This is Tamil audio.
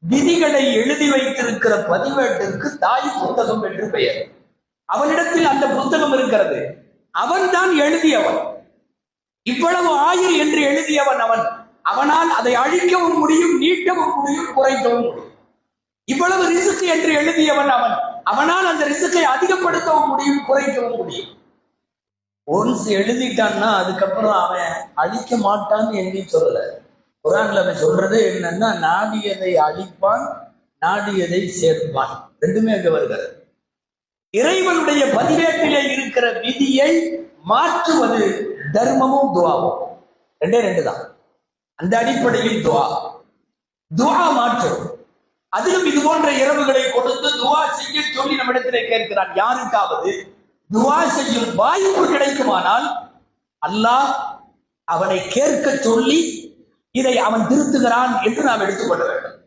விதிகளை எழுதி வைத்திருக்கிற பதிவேட்டிற்கு தாய் புத்தகம் என்று பெயர். அவனிடத்தில் அந்த புத்தகம் இருக்கிறது. அவன் தான் எழுதியவன். இவ்வளவு ஆயுள் என்று எழுதியவன் அவன். அவனால் அதை அழிக்கவும் முடியும், நீட்டவும் முடியும், குறைக்கவும் முடியும். இவ்வளவு ரிசுக்கு என்று எழுதியவன் அவன். அவனால் அந்த ரிசுக்கை அதிகப்படுத்தவும் முடியும், குறைக்கவும் முடியும். ஒன்ஸ் எழுதிட்டான்னா அதுக்கப்புறம் அவன் அழிக்க மாட்டான்னு எங்கி சொல்லல. குர்ஆன்ல அவன் சொல்றது என்னன்னா, நாடியதை அழிப்பான், நாடியதை சேர்ப்பான். ரெண்டுமே அங்க வருகிறது. இறைவனுடைய பதிவேட்டிலே இருக்கிற விதியை மாற்றுவது தர்மமும் துவாவும். ரெண்டு தான். அந்த அடிப்படையில் துவா மாற்றும். அதிலும் இது போன்ற இரவுகளை கொடுத்து துவா செய்ய சொல்லி நம்மிடத்திலே கேட்கிறான். யாருக்காவது துவா செய்யும் வாய்ப்பு கிடைக்குமானால் அல்லாஹ் அவனை கேட்க சொல்லி இதை அவன் திருத்துகிறான் என்று நாம் எடுத்துக்கொள்ள வேண்டும்.